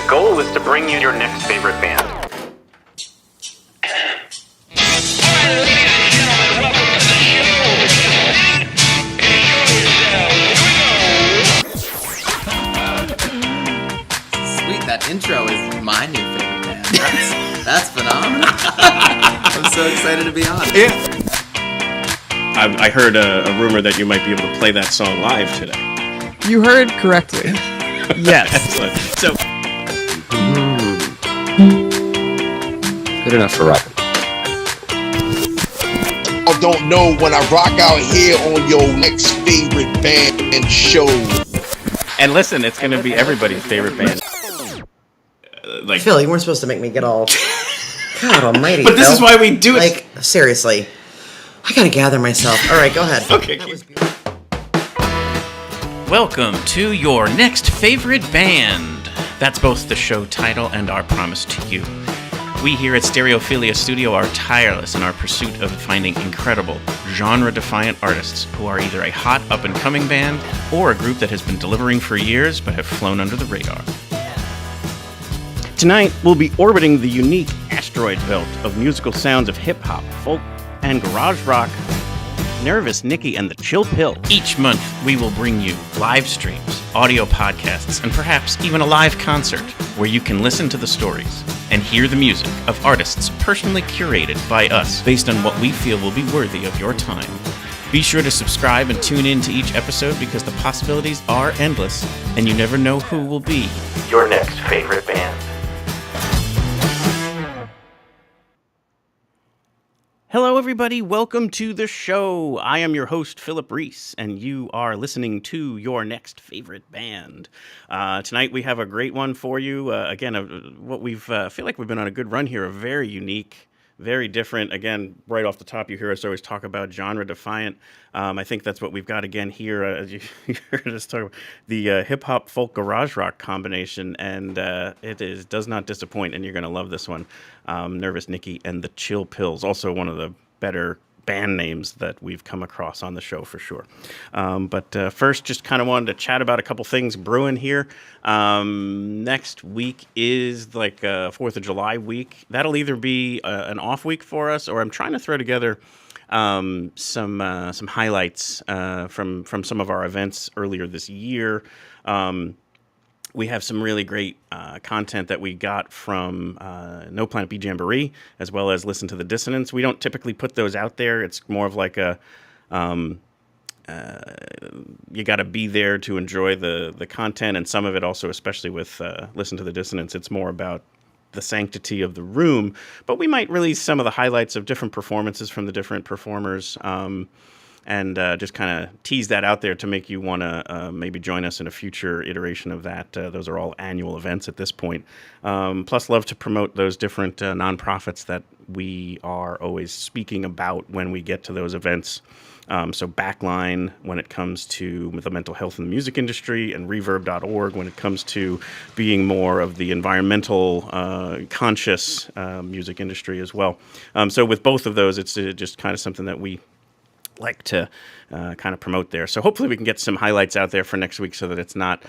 The goal is to bring you your next favorite band. Sweet, that intro is my new favorite band. That's phenomenal. I'm so excited to be on. Yeah. I heard a rumor that you might be able to play that song live today. You heard correctly. Yes. Excellent. So, good enough for rock. I don't know when I rock out here on your next favorite band and show. and listen, it's going to be everybody's favorite band. Phil, you weren't supposed to make me get all... God almighty, But this Phil. is why we do it. Like, seriously. I gotta gather myself. All right, go ahead. Okay. Welcome to your next favorite band. That's both the show title and our promise to you. We here at Stereophilia Studio are tireless in our pursuit of finding incredible, genre-defiant artists who are either a hot, up-and-coming band or a group that has been delivering for years but have flown under the radar. Tonight, we'll be orbiting the unique asteroid belt of musical sounds of hip-hop, folk, and garage rock. Nervous Nikki and the Chill Pill. Each month, we will bring you live streams, audio podcasts, and perhaps even a live concert where you can listen to the stories and hear the music of artists personally curated by us based on what we feel will be worthy of your time. Be sure to subscribe and tune in to each episode because the possibilities are endless and you never know who will be your next favorite band. Hello, everybody. Welcome to the show. I am your host, Philip Reese, and you are listening to your next favorite band. Tonight, we have a great one for you. Again, what we've feel like we've been on a good run here. A very unique, very different. Again, right off the top, you hear us always talk about genre defiant. I think that's what we've got again here. As you heard us talk about the hip hop folk garage rock combination, and it does not disappoint. And you're going to love this one. Nervous Nikki and the Chill Pills, also one of the better band names that we've come across on the show for sure. But first, just kind of wanted to chat about a couple things brewing here. Next week is like 4th of July week. That'll either be an off week for us, or I'm trying to throw together some highlights from some of our events earlier this year. We have some really great content that we got from No Planet B Jamboree, as well as Listen to the Dissonance. We don't typically put those out there. It's more of like a you got to be there to enjoy the content, and some of it also, especially with Listen to the Dissonance, it's more about the sanctity of the room. But we might release some of the highlights of different performances from the different performers. And just kind of tease that out there to make you want to maybe join us in a future iteration of that. Those are all annual events at this point. Plus, love to promote those different nonprofits that we are always speaking about when we get to those events. So Backline when it comes to the mental health in the music industry, and Reverb.org when it comes to being more of the environmental conscious music industry as well. So with both of those, it's just kind of something that we like to kind of promote there. So hopefully we can get some highlights out there for next week so that it's not,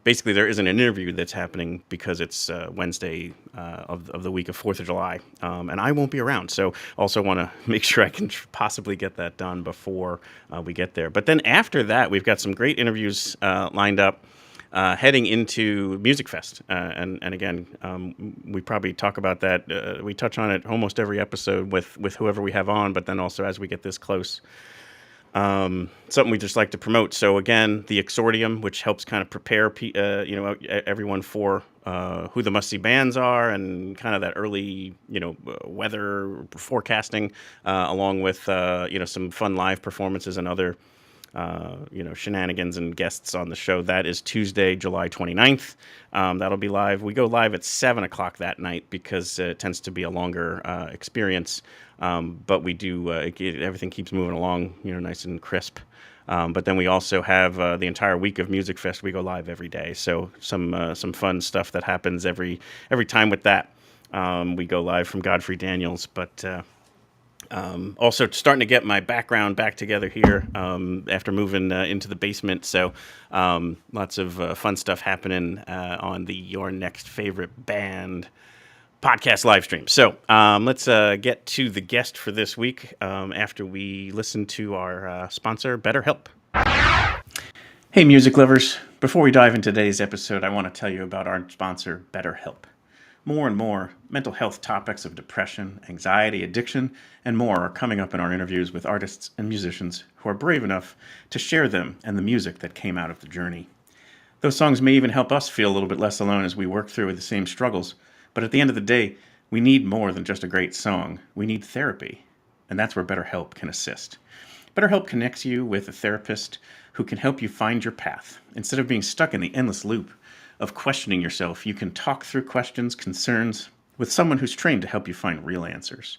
basically there isn't an interview that's happening because it's Wednesday of the week of 4th of July. And I won't be around. So also want to make sure I can possibly get that done before we get there. But then after that, we've got some great interviews lined up. Heading into Music Fest. And again, we probably talk about that. We touch on it almost every episode with whoever we have on, but then also as we get this close, something we just like to promote. So again, the Exordium, which helps kind of prepare everyone for who the must-see bands are and kind of that early, weather forecasting, along with, some fun live performances and other shenanigans and guests on the show. That is Tuesday, July 29th. That'll be live. We go live at 7 o'clock that night because it tends to be a longer experience. But we do, everything keeps moving along, nice and crisp. But then we also have the entire week of Music Fest. We go live every day. So some fun stuff that happens every time with that. We go live from Godfrey Daniels, but Also starting to get my background back together here after moving into the basement. So lots of fun stuff happening on the Your Next Favorite Band podcast live stream. So let's get to the guest for this week after we listen to our sponsor, BetterHelp. Hey, music lovers. Before we dive into today's episode, I want to tell you about our sponsor, BetterHelp. More and more mental health topics of depression, anxiety, addiction, and more are coming up in our interviews with artists and musicians who are brave enough to share them and the music that came out of the journey. Those songs may even help us feel a little bit less alone as we work through the same struggles, but at the end of the day, we need more than just a great song. We need therapy, and that's where BetterHelp can assist. BetterHelp connects you with a therapist who can help you find your path. Instead of being stuck in the endless loop of questioning yourself, you can talk through questions, concerns with someone who's trained to help you find real answers.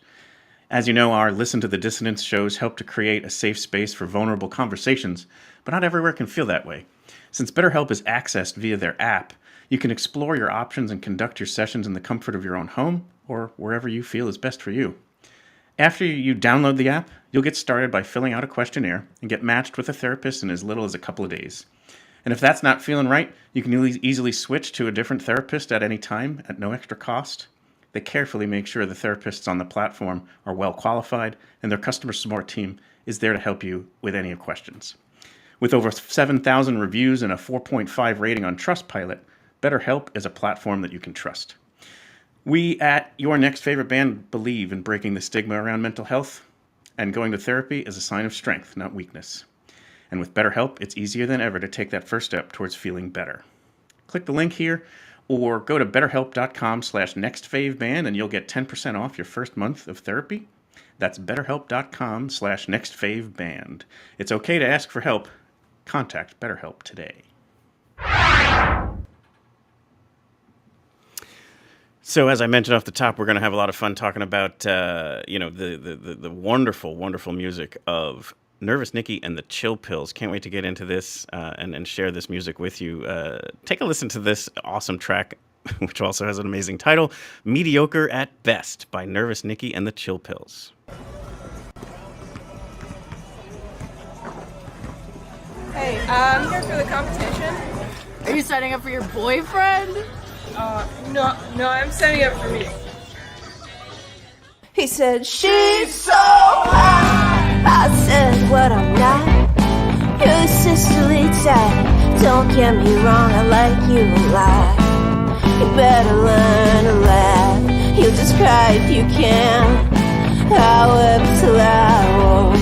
As you know, our Listen to the Dissonance shows help to create a safe space for vulnerable conversations, but not everywhere can feel that way. Since BetterHelp is accessed via their app, you can explore your options and conduct your sessions in the comfort of your own home or wherever you feel is best for you. After you download the app, you'll get started by filling out a questionnaire and get matched with a therapist in as little as a couple of days. And if that's not feeling right, you can easily switch to a different therapist at any time at no extra cost. They carefully make sure the therapists on the platform are well qualified and their customer support team is there to help you with any questions. With over 7,000 reviews and a 4.5 rating on Trustpilot, BetterHelp is a platform that you can trust. We at Your Next Favorite Band believe in breaking the stigma around mental health, and going to therapy is a sign of strength, not weakness. And with BetterHelp, it's easier than ever to take that first step towards feeling better. Click the link here or go to betterhelp.com/nextfaveband and you'll get 10% off your first month of therapy. That's betterhelp.com/nextfaveband. It's okay to ask for help. Contact BetterHelp today. So as I mentioned off the top, we're going to have a lot of fun talking about, the wonderful, wonderful music of Nervous Nikki and the Chill Pills. Can't wait to get into this and share this music with you. Take a listen to this awesome track, which also has an amazing title, Mediocre at Best by Nervous Nikki and the Chill Pills. Hey, I'm here for the competition. Are you signing up for your boyfriend? No, I'm setting up for me. He said, she's so hot. I said, what I'm not. You're sisterly type. Don't get me wrong, I like you a lot. You better learn to laugh. You'll just cry if you can. I wept till I woke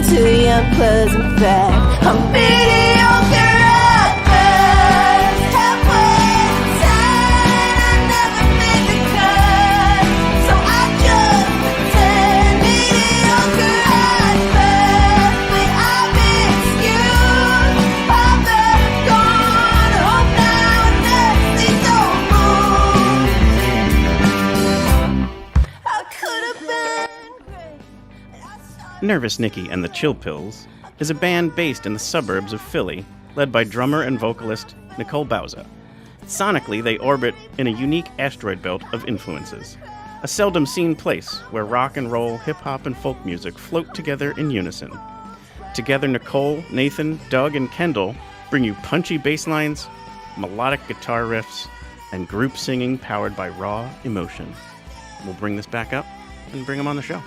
to the unpleasant fact. I'm mediocre at best. Halfway inside, I never made the cut. So I just pretend mediocre at best. But I've been excused. I'm better gone home now and next these old moves. I could have been great. Nervous Nikki and the Chill Pills is a band based in the suburbs of Philly, led by drummer and vocalist Nicole Bauza. Sonically, they orbit in a unique asteroid belt of influences, a seldom seen place where rock and roll, hip-hop, and folk music float together in unison. Together, Nicole, Nathan, Doug, and Kendal bring you punchy bass lines, melodic guitar riffs, and group singing powered by raw emotion. We'll bring this back up and bring them on the show.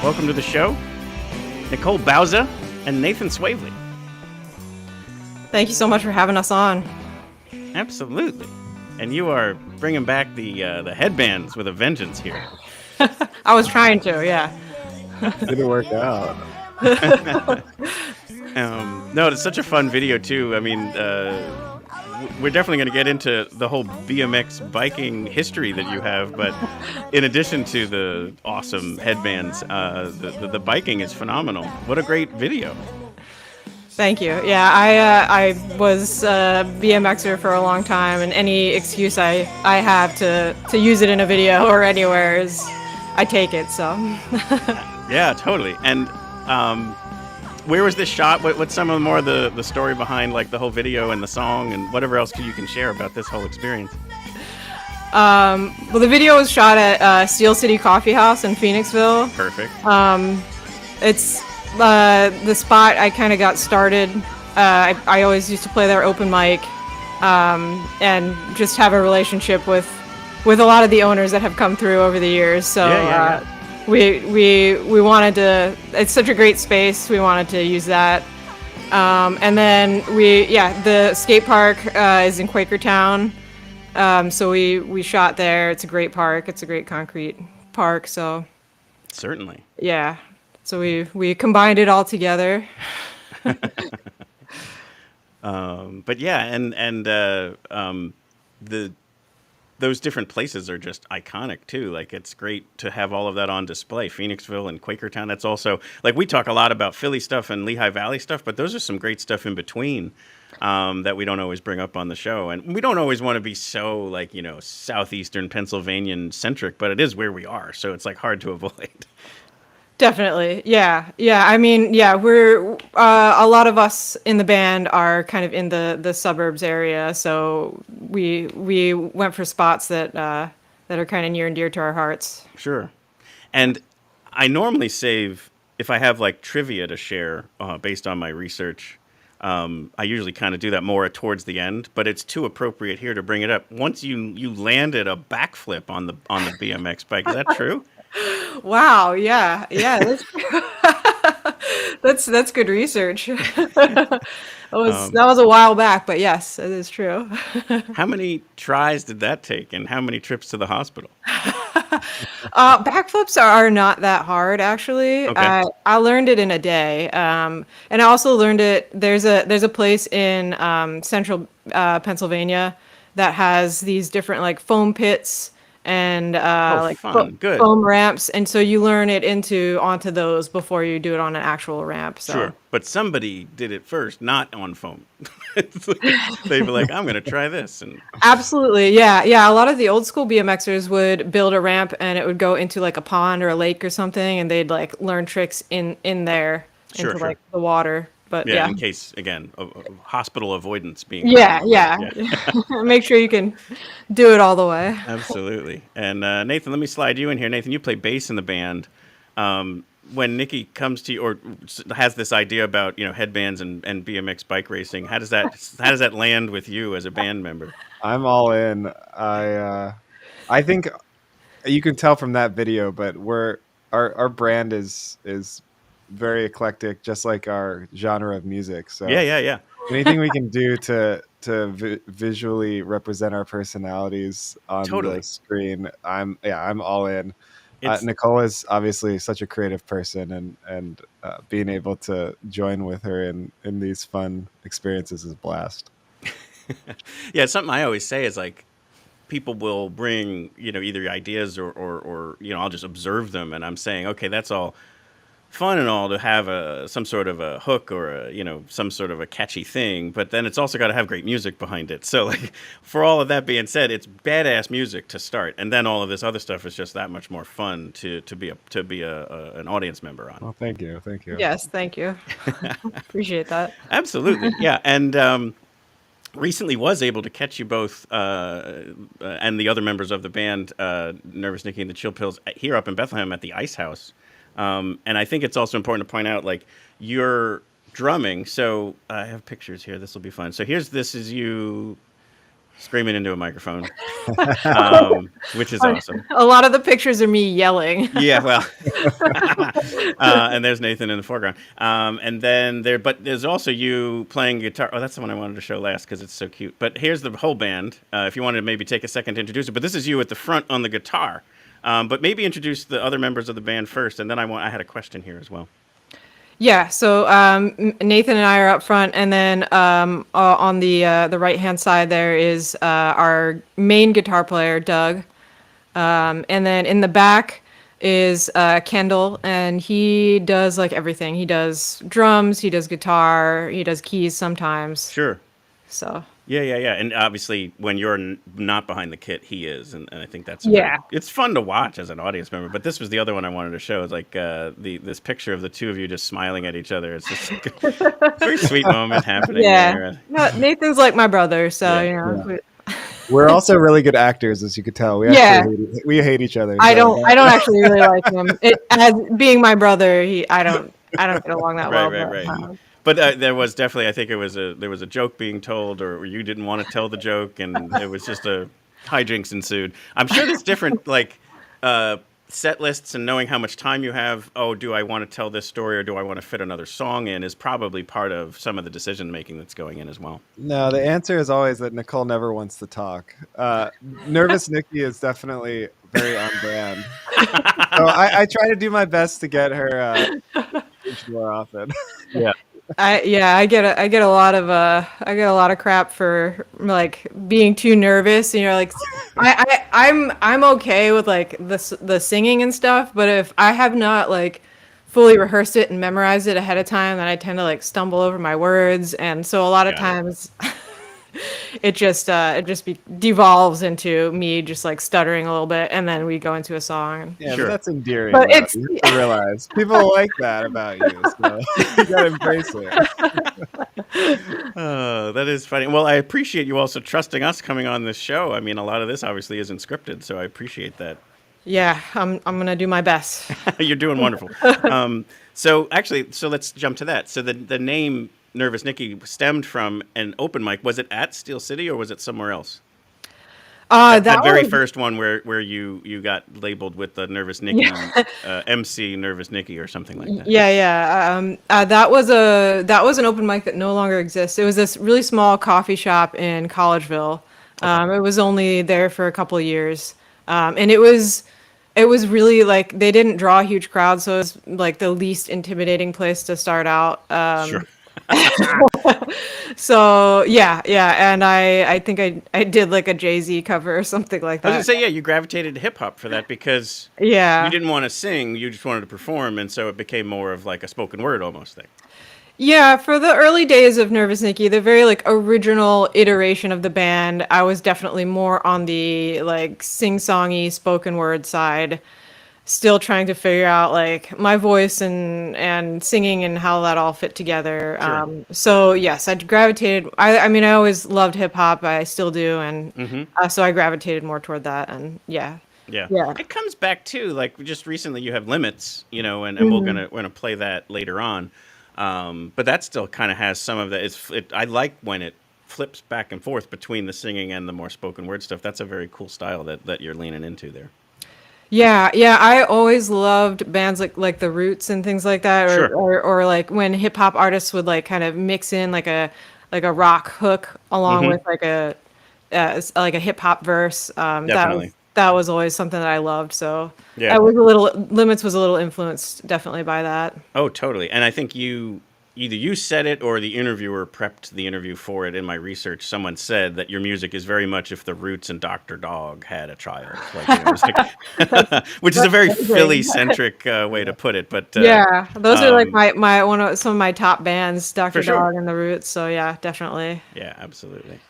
Welcome to the show, Nicole Bauza and Nathan Swavely. Thank you so much for having us on. Absolutely. And you are bringing back the headbands with a vengeance here. I was trying to, yeah. Didn't work out. No, it's such a fun video too. I mean, we're definitely going to get into the whole BMX biking history that you have. But in addition to the awesome headbands, the biking is phenomenal. What a great video. Thank you. Yeah, I was a BMXer for a long time, and any excuse I have to use it in a video or anywhere I take it. So. Yeah, totally. And where was this shot? What's some of more of the story behind like the whole video and the song and whatever else you can share about this whole experience? Well, the video was shot at Steel City Coffee House in Phoenixville. Perfect. It's the spot I kind of got started. I always used to play there open mic, and just have a relationship with a lot of the owners that have come through over the years. So we wanted to. It's such a great space. We wanted to use that. And then the skate park is in Quakertown. So we shot there. It's a great park. It's a great concrete park. So certainly. Yeah. So we combined it all together. But yeah, and those different places are just iconic too. Like it's great to have all of that on display. Phoenixville and Quakertown. That's also like we talk a lot about Philly stuff and Lehigh Valley stuff, but those are some great stuff in between that we don't always bring up on the show. And we don't always want to be so like southeastern Pennsylvanian centric, but it is where we are, so it's like hard to avoid. Definitely. Yeah. I mean, we're a lot of us in the band are kind of in the suburbs area, so we went for spots that are kind of near and dear to our hearts. Sure. And I normally save, if I have like trivia to share based on my research, I usually kind of do that more towards the end, but it's too appropriate here to bring it up. Once you landed a backflip on the BMX bike, is that true? Wow. Yeah. That's good research. that was a while back, but yes, it is true. How many tries did that take, and how many trips to the hospital? Backflips are not that hard, actually. Okay. I learned it in a day, and I also learned it. There's a place in central Pennsylvania that has these different like foam pits and foam ramps, and so you learn it onto those before you do it on an actual ramp. So. Sure, but somebody did it first, not on foam. They'd be like, "I'm going to try this." And absolutely, yeah. A lot of the old school BMXers would build a ramp, and it would go into like a pond or a lake or something, and they'd like learn tricks in there into like the water. But yeah, in case again, hospital avoidance being. Yeah. Make sure you can do it all the way. Absolutely. And Nathan, let me slide you in here. Nathan, you play bass in the band. When Nikki comes to you or has this idea about headbands and BMX bike racing, how does that land with you as a band member? I'm all in. I think you can tell from that video, but our brand is very eclectic, just like our genre of music. So yeah. Anything we can do to visually represent our personalities on the screen, I'm all in. Nicole is obviously such a creative person, and being able to join with her in these fun experiences is a blast. Yeah, something I always say is like people will bring either ideas or I'll just observe them, and I'm saying, okay, that's all fun and all to have some sort of a hook or some sort of a catchy thing, but then it's also got to have great music behind it. So like for all of that being said, it's badass music to start, and then all of this other stuff is just that much more fun to be an audience member on. Well, thank you. Yes, thank you. Appreciate that. Absolutely. Yeah. And recently was able to catch you both and the other members of the band, Nervous Nikki and the Chill Pills, here up in Bethlehem at the Ice House. And I think it's also important to point out, like, you're drumming. So I have pictures here. This will be fun. So this is you screaming into a microphone, which is awesome. A lot of the pictures are me yelling. Yeah, well, and there's Nathan in the foreground. And then there's also you playing guitar. Oh, that's the one I wanted to show last because it's so cute. But here's the whole band. If you wanted to maybe take a second to introduce it. But this is you at the front on the guitar. But maybe introduce the other members of the band first, and then I had a question here as well. Yeah, so Nathan and I are up front, and then on the right hand side there is our main guitar player, Doug, and then in the back is Kendal, and he does like everything. He does drums, he does guitar, he does keys sometimes. Sure. So. Yeah. And obviously, when you're not behind the kit, he is, and I think that's it's fun to watch as an audience member. But this was the other one I wanted to show. It's like this picture of the two of you just smiling at each other. It's just a very sweet moment happening. Yeah, no, Nathan's like my brother, so you know. Yeah. We're also really good actors, as you could tell. We hate each other. I don't actually really like him. As being my brother, I don't get along that well. Right. But there was definitely, I think there was a joke being told, or you didn't want to tell the joke, and it was just a hijinks ensued. I'm sure there's different set lists, and knowing how much time you have. Oh, do I want to tell this story, or do I want to fit another song in? Is probably part of some of the decision making that's going in as well. No, the answer is always that Nicole never wants to talk. Nervous Nikki is definitely very on brand. So I try to do my best to get her more often. Yeah. I get a lot of crap for like being too nervous, and you're like, I'm okay with like the singing and stuff, but if I have not like fully rehearsed it and memorized it ahead of time, then I tend to like stumble over my words, and so a lot of times it just devolves into me just like stuttering a little bit, and then we go into a song. Yeah, sure. But that's endearing. But you have to realize people like that about you, so you gotta embrace it. Oh, that is funny. Well, I appreciate you also trusting us coming on this show. I mean, a lot of this obviously isn't scripted, so I appreciate that. Yeah, I'm gonna do my best. You're doing wonderful. So let's jump to that. So the name Nervous Nikki stemmed from an open mic. Was it at Steel City or was it somewhere else? That very first one where you got labeled with the Nervous Nikki, MC Nervous Nikki or something like that. Yeah. That was an open mic that no longer exists. It was this really small coffee shop in Collegeville. It was only there for a couple of years, and it was really like they didn't draw huge crowds, so it was like the least intimidating place to start out. Sure. So yeah, and I think I did like a Jay-Z cover or something like that. I was gonna say, you gravitated to hip hop for that because you didn't want to sing, you just wanted to perform, and so it became more of like a spoken word almost thing. Yeah, for the early days of Nervous Nikki, the very like original iteration of the band, I was definitely more on the like sing-songy spoken word side. Still trying to figure out like my voice and singing and how that all fit together. Sure. So yes, I gravitated. I mean, I always loved hip hop. I still do, and so I gravitated more toward that. And yeah. It comes back to like just recently you have Limits, and we're gonna play that later on. But that still kind of has some of that. I like when it flips back and forth between the singing and the more spoken word stuff. That's a very cool style that you're leaning into there. Yeah. I always loved bands like The Roots and things like that, or like when hip hop artists would like kind of mix in like a rock hook along with like a hip hop verse. Definitely. That was always something that I loved. So yeah, Limits was a little influenced definitely by that. Oh, totally. And I think either you said it or the interviewer prepped the interview for it. In my research, someone said that your music is very much if the Roots and Dr. Dog had a child, which is a very Philly-centric way to put it. But yeah, those are like some of my top bands, Dr. Dog and the Roots. So yeah, definitely. Yeah, absolutely.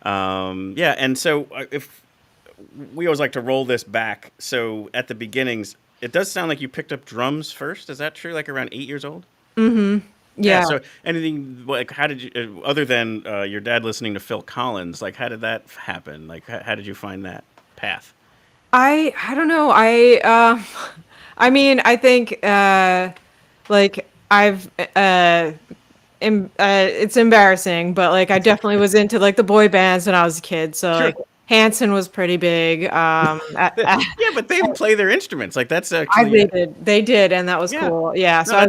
And so if we always like to roll this back, so at the beginnings, it does sound like you picked up drums first. Is that true? Like around 8 years old? Mm-hmm. Yeah. So anything like how did you, other than your dad listening to Phil Collins, like how did that happen? Like how did you find that path? I don't know. I mean, I think like I've it's embarrassing, but like I definitely was into like the boy bands when I was a kid. So like Hanson was pretty big. Yeah, but they play their instruments. Like that's actually they did, and that was cool. Yeah, so I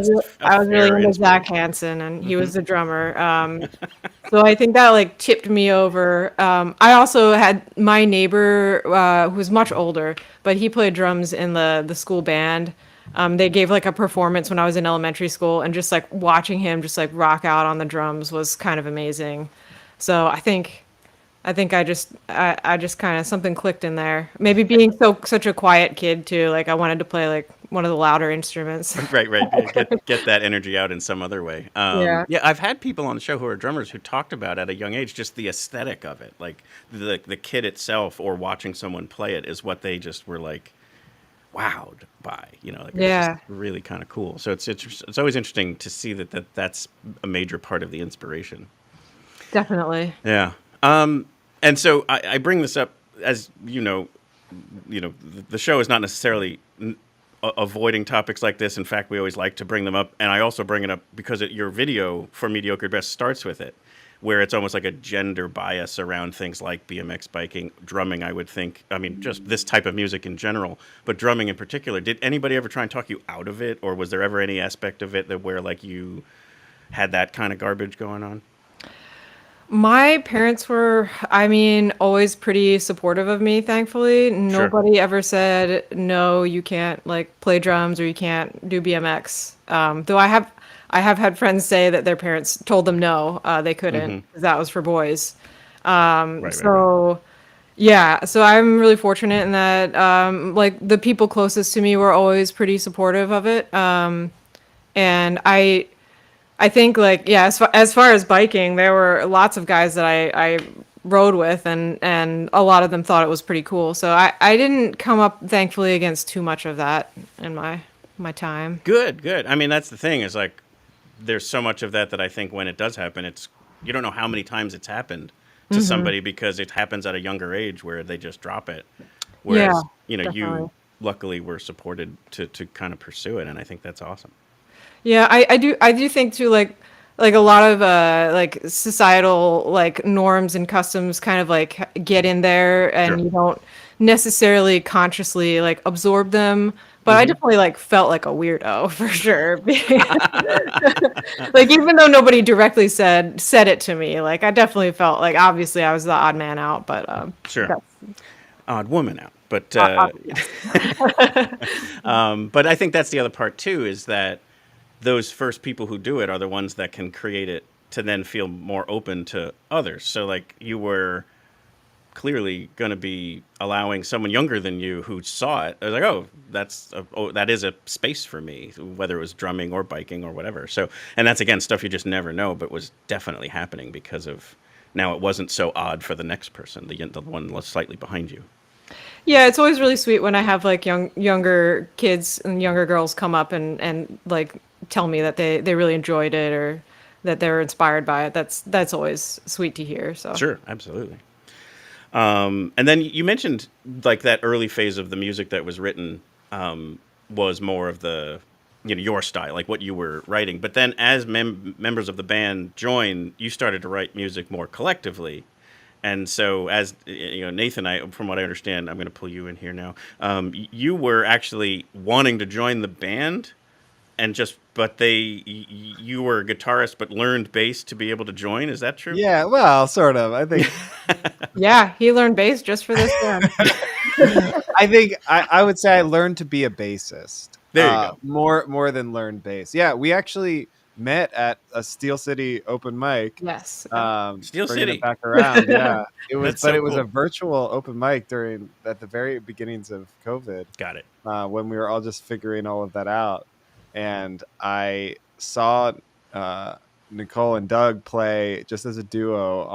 was really into Zach Hanson, and he was the drummer. So I think that like tipped me over. I also had my neighbor who was much older, but he played drums in the school band. They gave like a performance when I was in elementary school, and just like watching him just like rock out on the drums was kind of amazing. So I just kind of something clicked in there. Maybe being such a quiet kid too. Like I wanted to play like one of the louder instruments. Right. Yeah, get that energy out in some other way. Yeah. Yeah, I've had people on the show who are drummers who talked about at a young age just the aesthetic of it, like the kit itself, or watching someone play it is what they just were like wowed by. Like Yeah. it's just really kind of cool. So it's always interesting to see that's a major part of the inspiration. Definitely. Yeah. And so I bring this up as the show is not necessarily avoiding topics like this. In fact, we always like to bring them up. And I also bring it up because your video for Mediocre Best starts with it, where it's almost like a gender bias around things like BMX biking, drumming, I would think. I mean, just this type of music in general, but drumming in particular. Did anybody ever try and talk you out of it? Or was there ever any aspect of it where like you had that kind of garbage going on? My parents were, always pretty supportive of me, thankfully. Nobody ever said, no, you can't like play drums or you can't do BMX. Though I have had friends say that their parents told them no, they couldn't, 'cause that was for boys. Right. Yeah, so I'm really fortunate in that, like the people closest to me were always pretty supportive of it. And I think like, yeah, as far as biking, there were lots of guys that I rode with, and a lot of them thought it was pretty cool. So I didn't come up, thankfully, against too much of that in my time. Good. I mean, that's the thing is like, there's so much of that I think when it does happen, you don't know how many times it's happened to somebody because it happens at a younger age where they just drop it. Whereas, definitely. You luckily were supported to kind of pursue it. And I think that's awesome. Yeah, I do think too, like a lot of like societal like norms and customs kind of like get in there, and you don't necessarily consciously like absorb them. But I definitely like felt like a weirdo for sure. Like even though nobody directly said it to me, like I definitely felt like obviously I was the odd man out, but odd woman out. But but I think that's the other part too, is that those first people who do it are the ones that can create it to then feel more open to others. So like you were clearly going to be allowing someone younger than you who saw it. I was like, that is a space for me, whether it was drumming or biking or whatever. So, and that's again, stuff you just never know, but was definitely happening because of now it wasn't so odd for the next person, the one slightly behind you. Yeah, it's always really sweet when I have like younger kids and younger girls come up and like tell me that they really enjoyed it or that they're inspired by it. That's always sweet to hear. So sure, absolutely. And then you mentioned like that early phase of the music that was written was more of the your style, like what you were writing. But then as members of the band joined, you started to write music more collectively. And so, as Nathan, from what I understand, I'm going to pull you in here now. You were actually wanting to join the band, you were a guitarist, but learned bass to be able to join. Is that true? Yeah, well, sort of. I think. Yeah, he learned bass just for this band. I think I would say I learned to be a bassist. There you go. More than learned bass. Yeah, we actually met at a Steel City open mic. Yes. Steel City. It back around. Yeah. It was it was cool. a virtual open mic at the very beginnings of COVID. Got it. When we were all just figuring all of that out. And I saw Nicole and Doug play just as a duo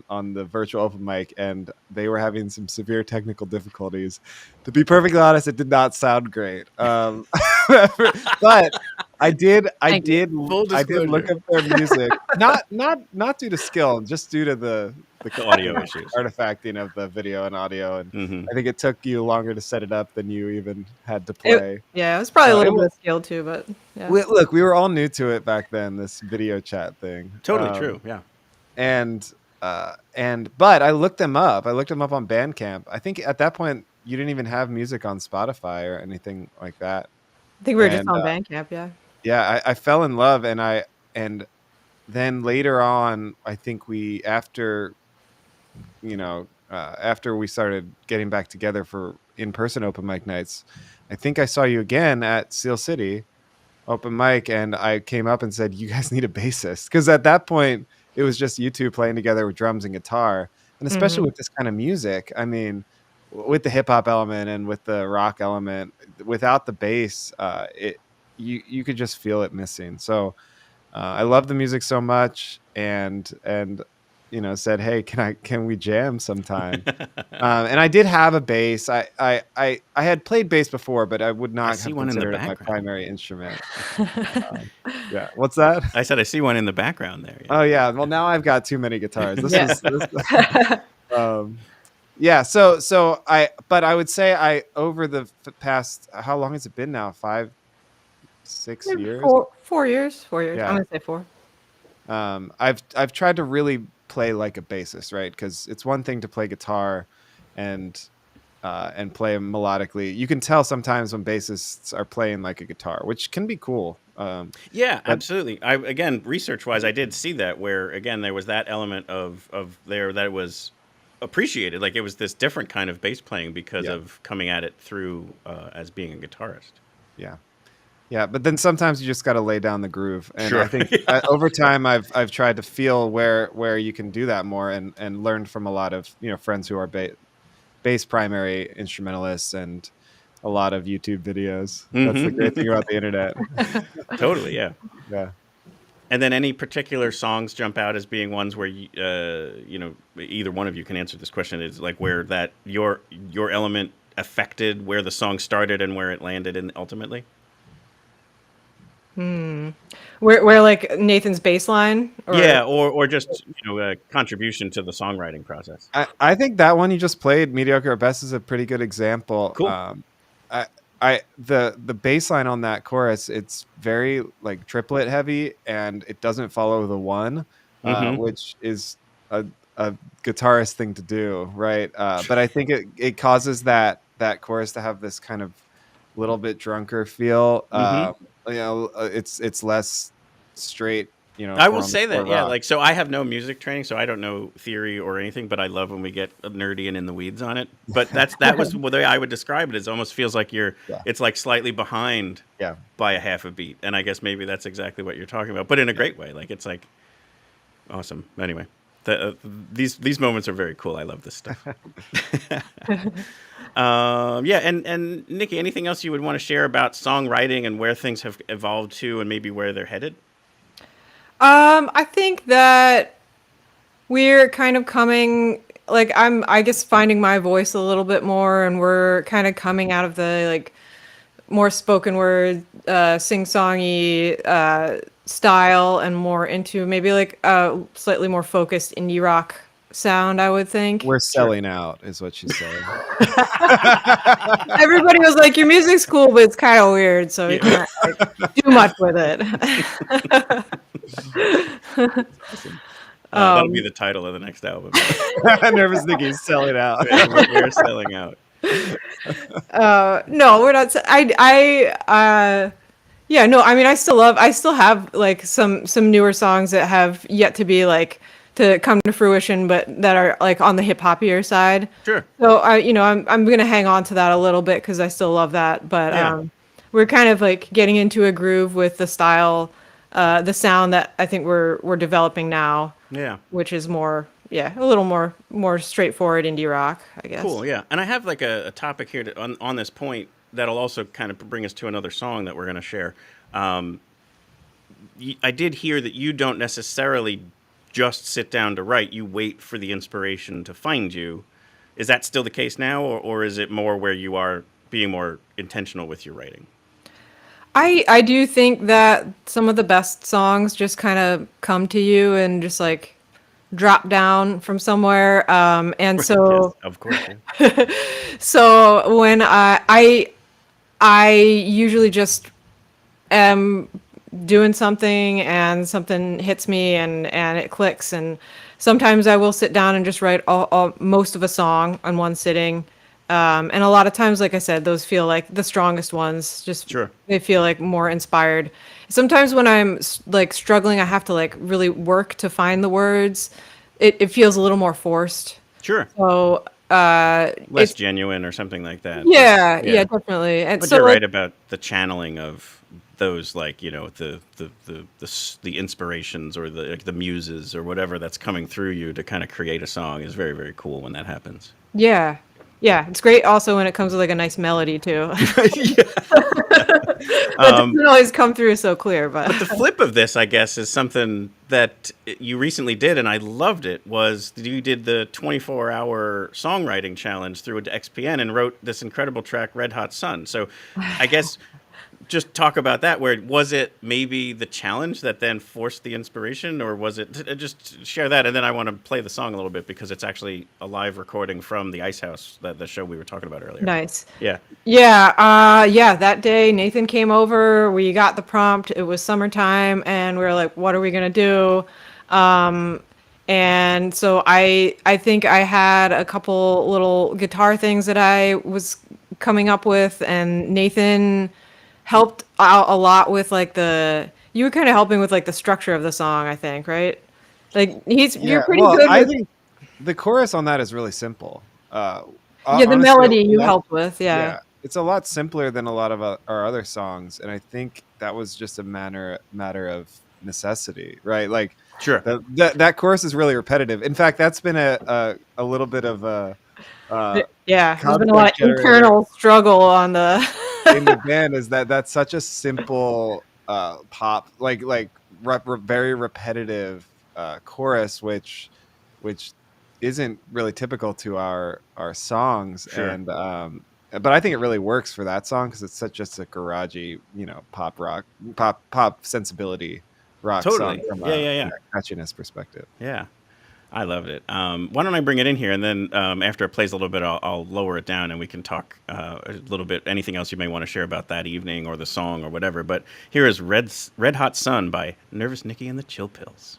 on the virtual open mic, and they were having some severe technical difficulties. To be perfectly honest, it did not sound great. But I did look up their music, not due to skill, just due to the audio issues, artifacting of the video and audio, and I think it took you longer to set it up than you even had to play. It was probably a little bit of skill too, but yeah. We were all new to it back then, this video chat thing. Totally true, yeah. But I looked them up. I looked them up on Bandcamp. I think at that point you didn't even have music on Spotify or anything like that. I think we were just on Bandcamp, yeah. Yeah, I fell in love, and then later on, I think after we started getting back together for in-person open mic nights, I think I saw you again at Seal City open mic, and I came up and said, you guys need a bassist, because at that point it was just you two playing together with drums and guitar, and especially with this kind of music, I mean, with the hip hop element and with the rock element, without the bass, you could just feel it missing. So I love the music so much, and said, hey, can we jam sometime? And I did have a bass. I had played bass before, but I would not have considered it my primary instrument. Yeah. What's that? I said I see one in the background there. Yeah. Oh yeah. Well, now I've got too many guitars. But I would say over the past, how long has it been now? 5, 6 years? 4 years. Yeah. I'm gonna say 4. I've tried to really play like a bassist, right? Because it's one thing to play guitar and play melodically. You can tell sometimes when bassists are playing like a guitar, which can be cool. Absolutely. Again, research-wise, I did see that, where again there was that element of there that was appreciated. Like, it was this different kind of bass playing because of coming at it through as being a guitarist. Yeah. Yeah, but then sometimes you just got to lay down the groove, and Sure. I think over time I've tried to feel where you can do that more, and learned from a lot of friends who are bass primary instrumentalists and a lot of YouTube videos. That's the great thing about the internet. Totally, yeah. Yeah. And then any particular songs jump out as being ones where either one of you can answer this question, is like where that your element affected where the song started and where it landed in ultimately? Where like Nathan's bass line? Or just a contribution to the songwriting process. I think that one you just played, Mediocre at Best, is a pretty good example. Cool. The bass line on that chorus, it's very like triplet heavy, and it doesn't follow the one, which is a guitarist thing to do, right? But I think it causes that chorus to have this kind of little bit drunker feel. It's less straight. I will say that, yeah. Like, so I have no music training, so I don't know theory or anything, but I love when we get nerdy and in the weeds on it. But that was the way I would describe it. It almost feels like it's like slightly behind by a half a beat. And I guess maybe that's exactly what you're talking about, but in a great way. Like, it's like awesome. Anyway, these moments are very cool. I love this stuff. And Nikki, anything else you would want to share about songwriting and where things have evolved to, and maybe where they're headed? I think that we're kind of coming, like, I guess finding my voice a little bit more, and we're kind of coming out of the like more spoken word, sing-songy style, and more into maybe like a slightly more focused indie rock sound, I would think. We're selling out, is what she's saying. Everybody was like, your music's cool, but it's kind of weird, so we can't do much with it. That'll be the title of the next album. Nervous Nikki's selling out. We're selling out. No, we're not. I mean, I still have like some newer songs that have yet to be like to come to fruition, but that are like on the hip hoppier side. Sure. So I'm gonna hang on to that a little bit because I still love that. But we're kind of like getting into a groove with the style, the sound that I think we're developing now. Yeah. Which is more, a little more straightforward indie rock, I guess. Cool. Yeah. And I have like a topic here on this point that'll also kind of bring us to another song that we're going to share. I did hear that you don't necessarily just sit down to write. You wait for the inspiration to find you. Is that still the case now, or is it more where you are being more intentional with your writing? I do think that some of the best songs just kind of come to you and just like drop down from somewhere. And so, yes, of course. Yeah. So when I usually just am doing something and something hits me and it clicks, and sometimes I will sit down and just write most of a song on one sitting. And a lot of times, like I said, those feel like the strongest ones. Just sure. They feel like more inspired. Sometimes when I'm like struggling, I have to like really work to find the words. It feels a little more forced. Sure. So less genuine or something like that. Yeah, yeah, definitely. And but so, you're like, right about the channeling of those, like, you know, the inspirations or the muses or whatever that's coming through you to kind of create a song is very, very cool when that happens. Yeah. Yeah, it's great also when it comes with like a nice melody too. That doesn't always come through so clear, but the flip of this, I guess, is something that you recently did, and I loved it, was you did the 24-hour songwriting challenge through XPN and wrote this incredible track, Red Hot Sun. So I guess just talk about that. Where was it maybe the challenge that then forced the inspiration, or was it just share that? And then I want to play the song a little bit because it's actually a live recording from the Ice House, the show we were talking about earlier. Nice. Yeah. Yeah. That day Nathan came over. We got the prompt. It was summertime, and we were like, "What are we gonna do?" And so I think I had a couple little guitar things that I was coming up with, and Nathan helped out a lot with like you were kind of helping with like the structure of the song, I think, right? Like you're pretty good. I think the chorus on that is really simple. The Honestly, melody you helped with, yeah. It's a lot simpler than a lot of our other songs, and I think that was just a matter of necessity, right? Like, sure, that chorus is really repetitive. In fact, that's been a little bit of a there's been a lot of internal struggle on the in the band, is that's such a simple pop, like very repetitive chorus, which isn't really typical to our songs. Sure. And but I think it really works for that song because it's just a garagey, you know, pop sensibility rock totally song from a catchiness perspective. Yeah, I loved it. Why don't I bring it in here, and then after it plays a little bit, I'll lower it down, and we can talk a little bit, anything else you may want to share about that evening or the song or whatever. But here is Red Hot Sun by Nervous Nikki and the Chill Pills.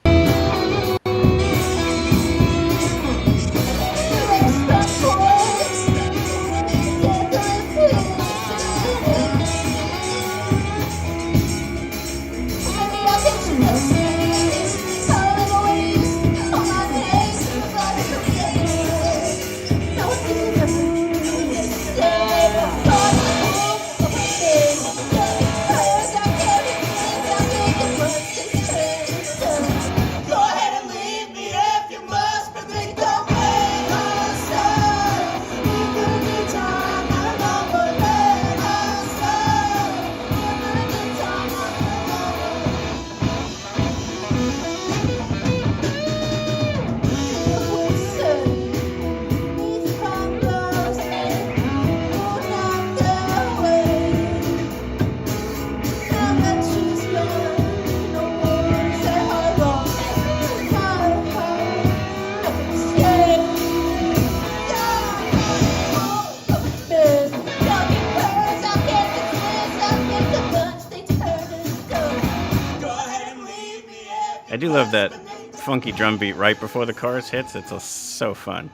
I do love that funky drum beat right before the chorus hits. It's so fun.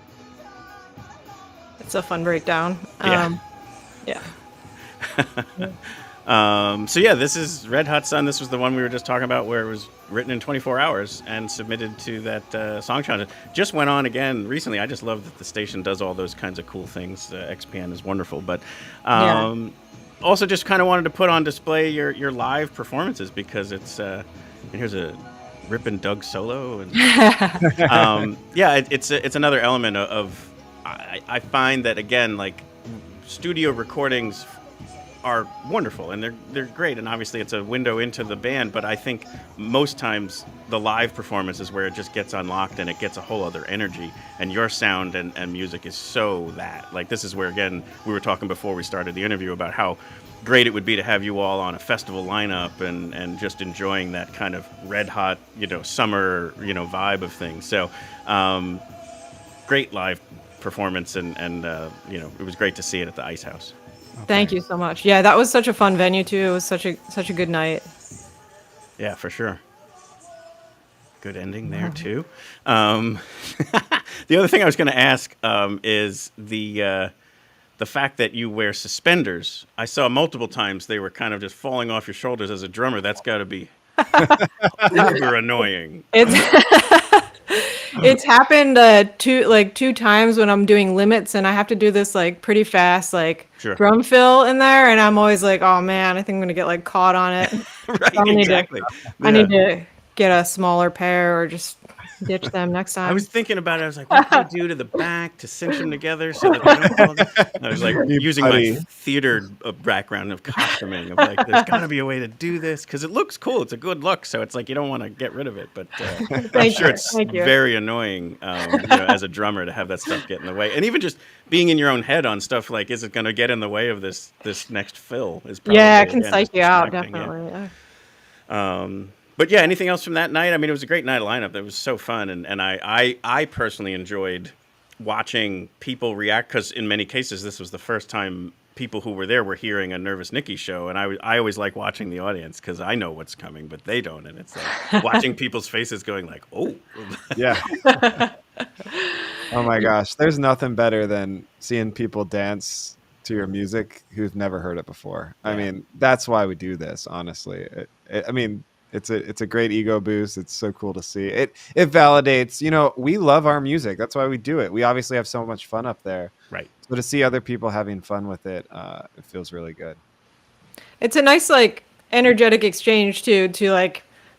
It's a fun breakdown. Yeah. So yeah, this is Red Hot Sun. This was the one we were just talking about, where it was written in 24 hours and submitted to that song challenge. Just went on again recently. I just love that the station does all those kinds of cool things. XPN is wonderful, but also just kind of wanted to put on display your live performances, because it's and here's a Rip and Doug solo, and it's another element of I find that, again, like, studio recordings are wonderful and they're great, and obviously it's a window into the band, but I think most times the live performance is where it just gets unlocked and it gets a whole other energy, and your sound and music is so that, like, this is where, again, we were talking before we started the interview about how great it would be to have you all on a festival lineup and just enjoying that kind of red hot, summer, vibe of things. So great live performance, and it was great to see it at the Ice House. Okay. Thank you so much. Yeah, that was such a fun venue too. It was such a good night. Yeah, for sure. Good ending there too. The other thing I was going to ask is the fact that you wear suspenders. I saw multiple times they were kind of just falling off your shoulders as a drummer. That's got to be uber annoying. It's happened two times when I'm doing limits and I have to do this like pretty fast Sure. drum fill in there, and I'm always like, oh man, I think I'm gonna get like caught on it. Right, exactly. I need to get a smaller pair or just ditch them next time. I was thinking about it. I was like, what can I do to the back to cinch them together so that they don't fall down? I was like using my theater background of costuming. Of like, there's got to be a way to do this because it looks cool. It's a good look. So it's like you don't want to get rid of it. But I'm sure it's very annoying as a drummer to have that stuff get in the way. And even just being in your own head on stuff like, is it going to get in the way of this next fill? Is probably, it can psych you out, definitely. Yeah. But yeah, anything else from that night? I mean, it was a great night of lineup. It was so fun, and I personally enjoyed watching people react because in many cases this was the first time people who were there were hearing a Nervous Nikki show, and I always like watching the audience because I know what's coming, but they don't, and it's like watching people's faces going like, oh, yeah. Oh my gosh, there's nothing better than seeing people dance to your music who've never heard it before. Yeah. I mean, that's why we do this. Honestly, I mean. It's a great ego boost. It's so cool to see. It validates, we love our music. That's why we do it. We obviously have so much fun up there. Right. So to see other people having fun with it, it feels really good. It's a nice energetic exchange too, to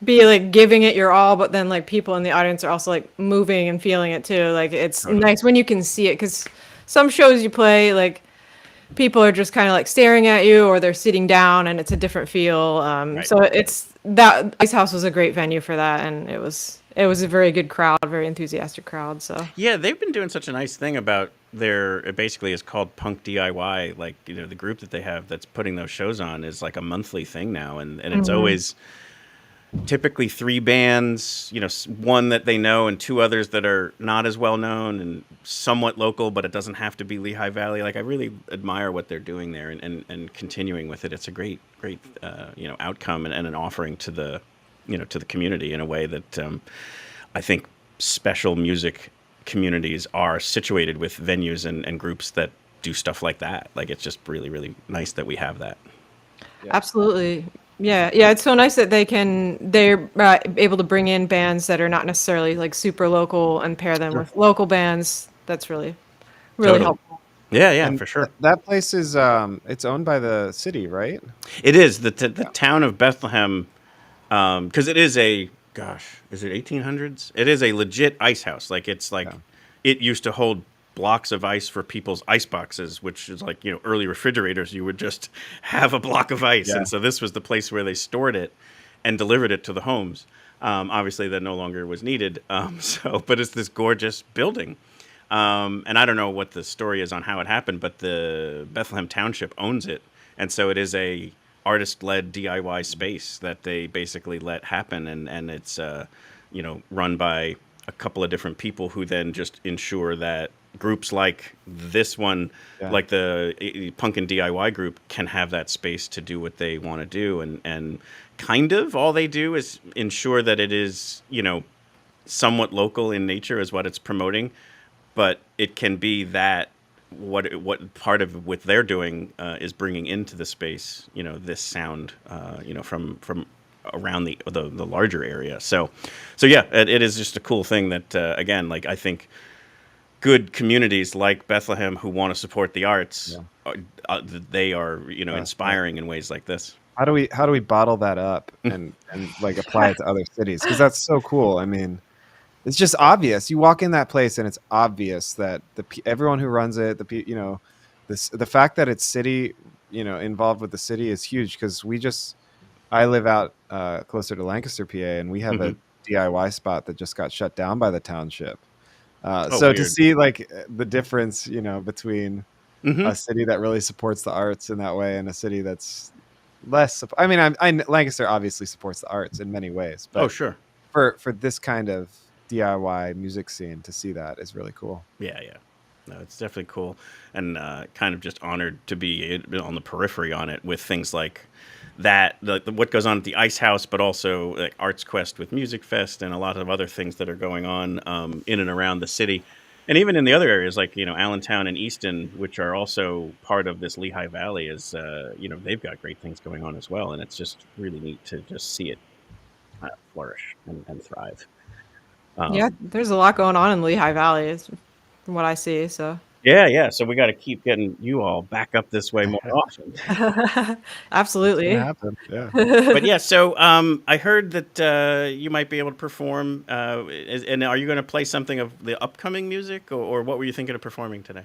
be giving it your all, but then people in the audience are also moving and feeling it too. It's nice when you can see it, because some shows you play people are just kind of staring at you, or they're sitting down and it's a different feel. Right. So that Ice House was a great venue for that, and it was a very good crowd, very enthusiastic crowd. So yeah, they've been doing such a nice thing about it basically is called Punk DIY. The group that they have that's putting those shows on is a monthly thing now, and it's always typically 3 bands, one that they know and 2 others that are not as well known and somewhat local, but it doesn't have to be Lehigh Valley. I really admire what they're doing there and continuing with it. It's a great outcome and an offering to the to the community in a way that I think special music communities are situated with venues and groups that do stuff like that. It's just really, really nice that we have that. Yeah. Absolutely. Yeah, it's so nice that they're able to bring in bands that are not necessarily super local and pair them with local bands. That's really helpful. Yeah, and for sure. That place is it's owned by the city, right? It is the town of Bethlehem, because it is is it 1800s? It is a legit ice house. It used to hold blocks of ice for people's ice boxes, which is early refrigerators. You would just have a block of ice. Yeah. And so this was the place where they stored it and delivered it to the homes. Obviously that no longer was needed. But it's this gorgeous building. And I don't know what the story is on how it happened, but the Bethlehem Township owns it. And so it is a artist-led DIY space that they basically let happen. And it's, run by a couple of different people who then just ensure that groups like this one, like the Punkin' DIY group, can have that space to do what they want to do. And kind of all they do is ensure that it is, somewhat local in nature is what it's promoting. But it can be that what part of what they're doing is bringing into the space, this sound, from around the larger area. So yeah, it is just a cool thing that, again, I think good communities like Bethlehem who want to support the arts, they are, inspiring in ways like this. How do we bottle that up and apply it to other cities? Because that's so cool. I mean, it's just obvious. You walk in that place and it's obvious that everyone who runs it, the fact that it's city, involved with the city is huge, because I live out closer to Lancaster, PA, and we have a DIY spot that just got shut down by the township. So weird. To see the difference, between a city that really supports the arts in that way and a city that's less. I mean, Lancaster obviously supports the arts in many ways. But sure. For this kind of DIY music scene, to see that is really cool. Yeah. No, it's definitely cool, and kind of just honored to be on the periphery on it with things like that, what goes on at the Ice House, but also Arts Quest with Music Fest and a lot of other things that are going on in and around the city. And even in the other areas Allentown and Easton, which are also part of this Lehigh Valley, is, they've got great things going on as well. And it's just really neat to just see it flourish and thrive. Yeah, there's a lot going on in Lehigh Valley, from what I see. So Yeah. So we got to keep getting you all back up this way more often. absolutely. It's gonna happen. Yeah. But yeah, so I heard that you might be able to perform. And are you going to play something of the upcoming music, or what were you thinking of performing today?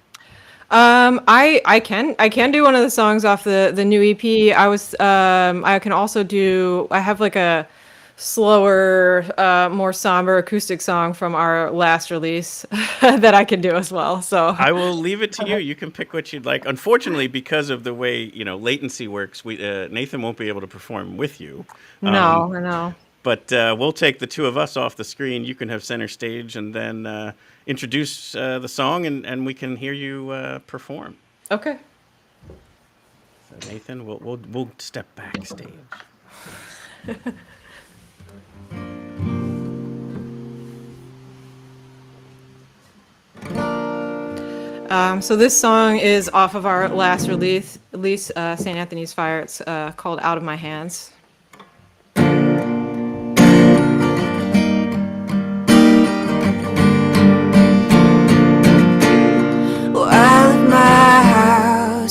I can do one of the songs off the new EP. I can also do. I have like a slower, more somber acoustic song from our last release that I can do as well. So I will leave it to you. You can pick what you'd like. Unfortunately, because of the way latency works, Nathan won't be able to perform with you. No, I know. But we'll take the two of us off the screen. You can have center stage, and then introduce the song, and we can hear you perform. Okay. So Nathan, we'll step backstage. So this song is off of our last release, St. Anthony's Fire. It's called Out of My Hands.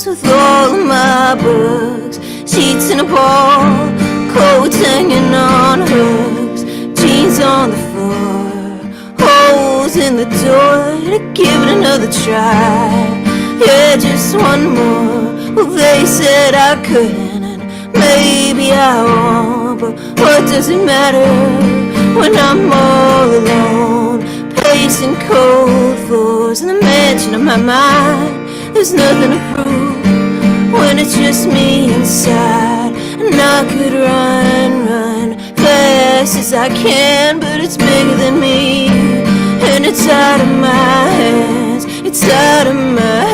With all of my books, sheets in a ball, coats hanging on hooks, jeans on the floor, holes in the door to give it another try. Yeah, just one more. Well, they said I couldn't, and maybe I won't, but what does it matter when I'm all alone, pacing cold floors in the mansion of my mind? There's nothing to prove when it's just me inside. And I could run fast as I can, but it's bigger than me, and it's out of my hands. It's out of my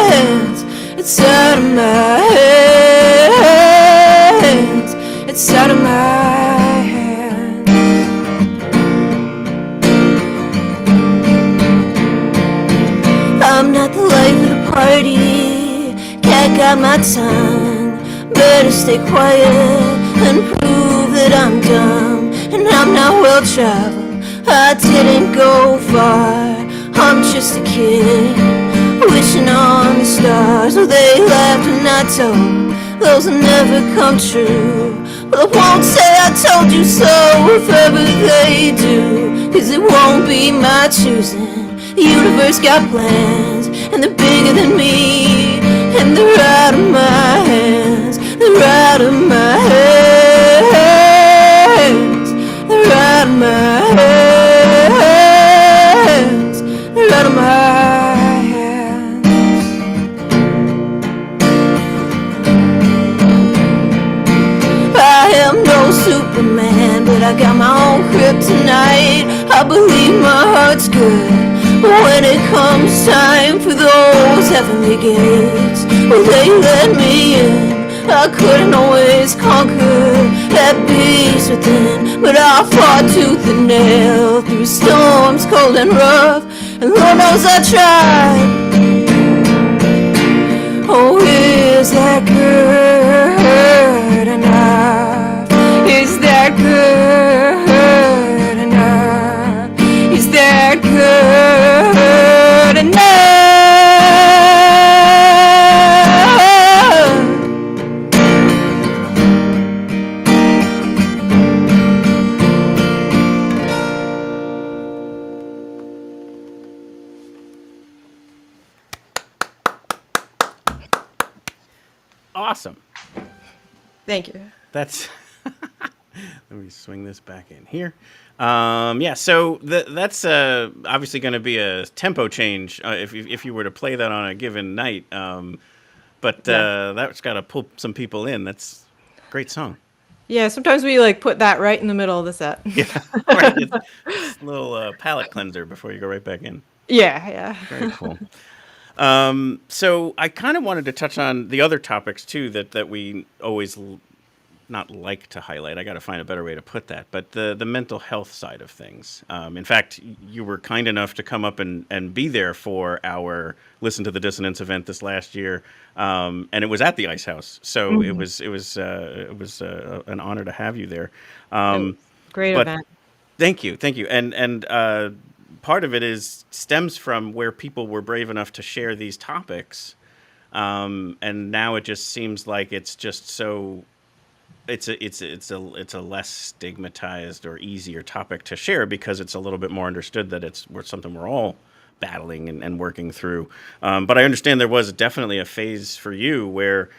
hands. It's out of my hands. It's out of my hands. I'm not the life of the party, cat got my tongue. Better stay quiet and prove that I'm dumb. And I'm not well traveled, I didn't go far. I'm just a kid, wishing on the stars. Well, they laughed when I told those will never come true. Well, I won't say I told you so if ever they do, 'cause it won't be my choosing. The universe got plans, and they're bigger than me, and they're out of my hands. They're out of my hands. They're out of my hands. They're out of my hands. I am no Superman, but I got my own kryptonite. I believe my heart's good when it comes time for those heavenly gates. Well, they let me in. I couldn't always conquer that beast within, but I fought tooth and nail through storms cold and rough, and Lord knows I tried. Oh, is that good enough? Is that good enough? Is that good enough? Awesome. Thank you. That's let me swing this back in here. Yeah, so that's obviously going to be a tempo change if you were to play that on a given night. But that's got to pull some people in. That's a great song. Yeah, sometimes we like put that right in the middle of the set. Yeah, right. It's a little palate cleanser before you go right back in. Yeah. Very cool. So I kind of wanted to touch on the other topics too that we always not like to highlight. I got to find a better way to put that, but the mental health side of things. In fact, you were kind enough to come up and be there for our Listen to the Dissonance event this last year, and it was at the Ice House. So it was an honor to have you there. Great event. Thank you, and part of it stems from where people were brave enough to share these topics, and now it just seems like it's just so. It's a less stigmatized or easier topic to share because it's a little bit more understood that we're something we're all battling and working through. But I understand there was definitely a phase for you where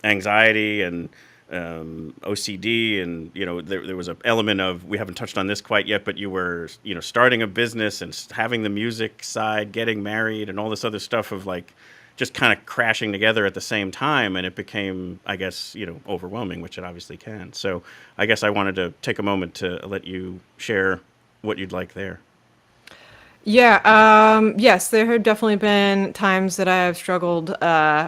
anxiety and OCD and there was an element of, we haven't touched on this quite yet, but you were starting a business and having the music side, getting married, and all this other stuff of like just kind of crashing together at the same time, and it became, I guess, overwhelming, which it obviously can. So I guess I wanted to take a moment to let you share what you'd like there. Yeah, yes, there have definitely been times that I have struggled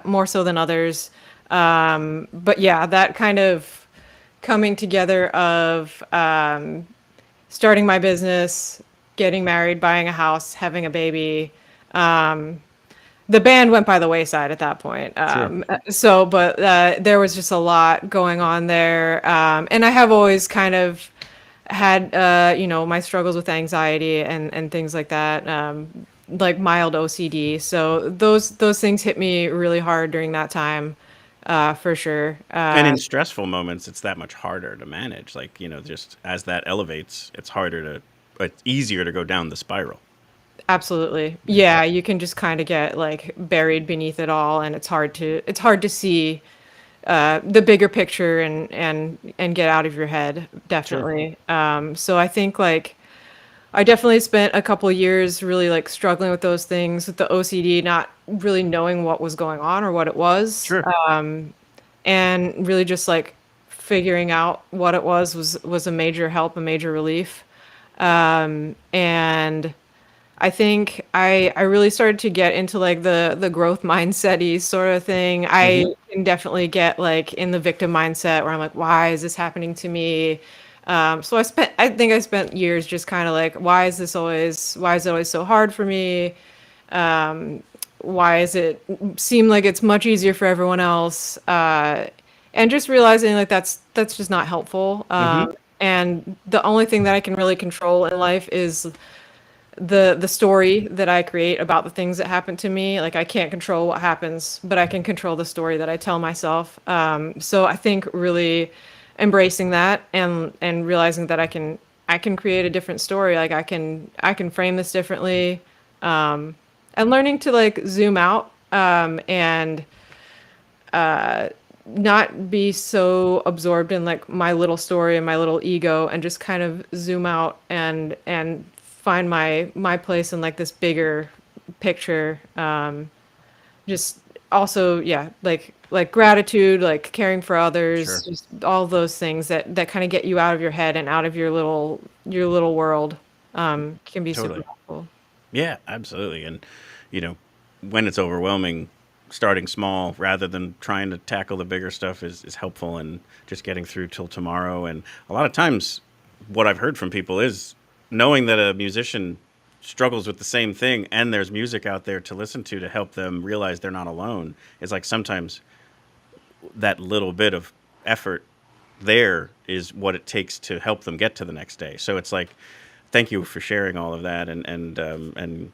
more so than others. But yeah, that kind of coming together of starting my business, getting married, buying a house, having a baby. The band went by the wayside at that point. Sure. But there was just a lot going on there. And I have always kind of had, my struggles with anxiety and things like that, like mild OCD. So those things hit me really hard during that time, for sure. And in stressful moments, it's that much harder to manage. Like, just as that elevates, it's easier to go down the spiral. Absolutely. Yeah, you can just kind of get like buried beneath it all, and it's hard to see the bigger picture and get out of your head, definitely. Sure. So I think like I definitely spent a couple of years really like struggling with those things, with the OCD, not really knowing what was going on or what it was. Sure. And really just like figuring out what it was a major help, a major relief. And I think I really started to get into like the growth mindset-y sort of thing. Mm-hmm. I can definitely get like in the victim mindset where I'm like, why is this happening to me? So I think I spent years just kind of like, why is it always so hard for me? Why does it seem like it's much easier for everyone else? And just realizing like that's just not helpful. And the only thing that I can really control in life is the story that I create about the things that happen to me. Like I can't control what happens, but I can control the story that I tell myself. So I think really embracing that and realizing that I can create a different story. Like I can frame this differently, and learning to like zoom out, and not be so absorbed in like my little story and my little ego, and just kind of zoom out and find my place in like this bigger picture. Just also, yeah, like gratitude, like caring for others, sure. Just all those things that kind of get you out of your head and out of your little world, can be totally. Super helpful. Yeah, absolutely. And when it's overwhelming, starting small rather than trying to tackle the bigger stuff is helpful, and just getting through till tomorrow. And a lot of times what I've heard from people is knowing that a musician struggles with the same thing and there's music out there to listen to help them realize they're not alone. It's like sometimes that little bit of effort there is what it takes to help them get to the next day. So it's like, thank you for sharing all of that, and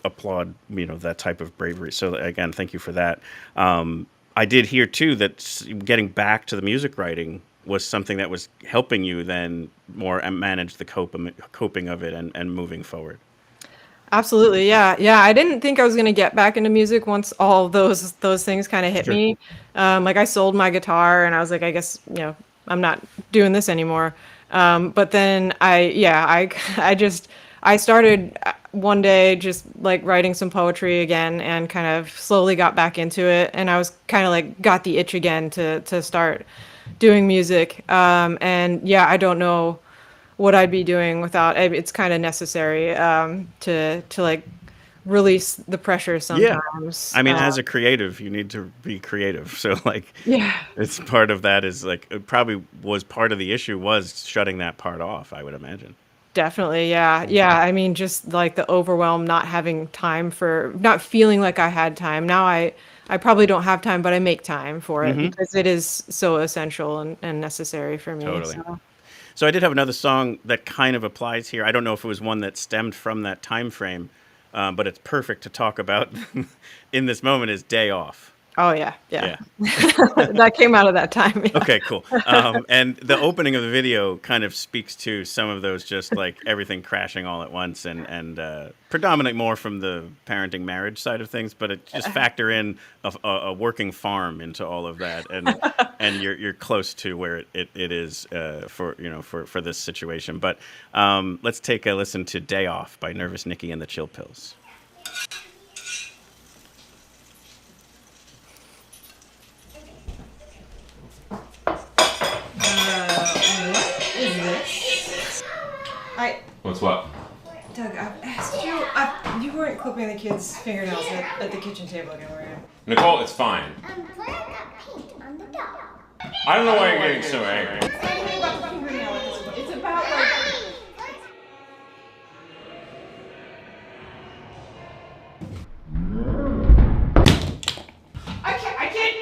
applaud that type of bravery. So again, thank you for that. I did hear too that getting back to the music writing was something that was helping you then more manage the coping of it and moving forward. Absolutely. Yeah. I didn't think I was going to get back into music once all those things kind of hit sure. me. Like I sold my guitar and I was like, I guess, I'm not doing this anymore. But then I started one day just like writing some poetry again, and kind of slowly got back into it. And I was kind of like got the itch again to start doing music. And yeah, I don't know what I'd be doing without it. It's kind of necessary to like release the pressure sometimes. Yeah. I mean, as a creative, you need to be creative. So like, yeah, it's part of that is like, it probably was part of the issue was shutting that part off, I would imagine. Definitely. Yeah. I mean, just like the overwhelm, not having time not feeling like I had time. Now I probably don't have time, but I make time for it because it is so essential and necessary for me. Totally. So I did have another song that kind of applies here. I don't know if it was one that stemmed from that time frame, but it's perfect to talk about in this moment is Day Off. Oh, yeah. That came out of that time. Yeah. Okay, cool. And the opening of the video kind of speaks to some of those, just like everything crashing all at once, and predominant more from the parenting marriage side of things, but it just factor in a working farm into all of that, and you're close to where it is for this situation. But let's take a listen to Day Off by Nervous Nikki and the Chill Pills. What's what? Doug, I've asked you. You weren't clipping the kids' fingernails at the kitchen table again, were you? Nicole, it's fine. I don't know why you're getting so angry. It's about like. I can't.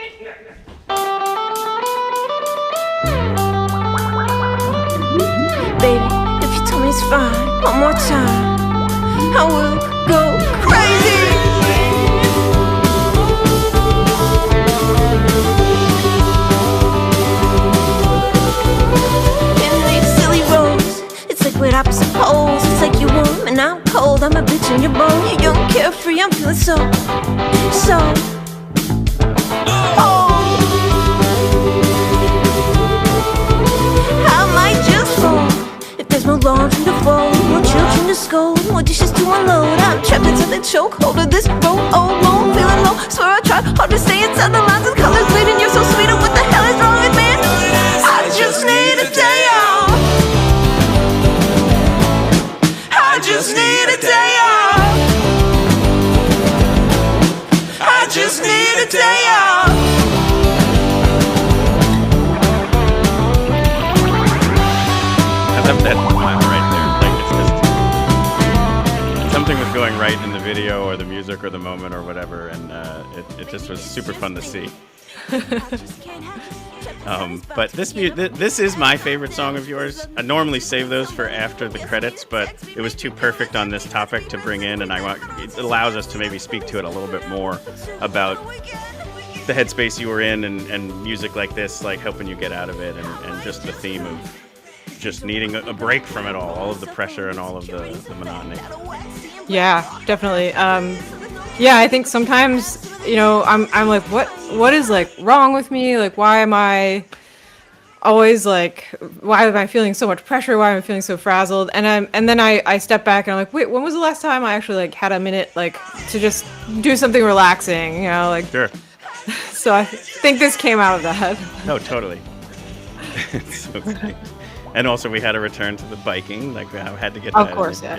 Baby, if you tell me it's fine one more time, I will go crazy. In these silly roles, it's like we're opposite poles. It's like you're warm and I'm cold. I'm a bitch and you're bold. You're young, carefree. I'm feeling so. I might just fall if there's no laundry to fold, no children to scold, more dishes to unload. I'm trapped inside the chokehold of this road. Oh, no, feeling low. Swear I tried hard to stay inside the lines and colors bleeding. You're so sweet. What the hell is wrong with me? I just need a day off. I just need a day off. I just need a day off. I love that line right there. Like, it's just something was going right in the video or the music or the moment or whatever, and it just was super fun to see. But this is my favorite song of yours. I normally save those for after the credits, but it was too perfect on this topic to bring in, and it allows us to maybe speak to it a little bit more about the headspace you were in and music like this, like helping you get out of it, and just the theme of just needing a break from it all of the pressure and all of the monotony. Yeah, definitely. Yeah, I think sometimes, I'm like, what is like wrong with me? Like, why am I always like, why am I feeling so much pressure? Why am I feeling so frazzled? And then I step back and I'm like, wait, when was the last time I actually like had a minute like to just do something relaxing? Like. Sure. So I think this came out of that. No, totally. It's so great. And also, we had a return to the biking. Like, I had to get that. Of course, yeah.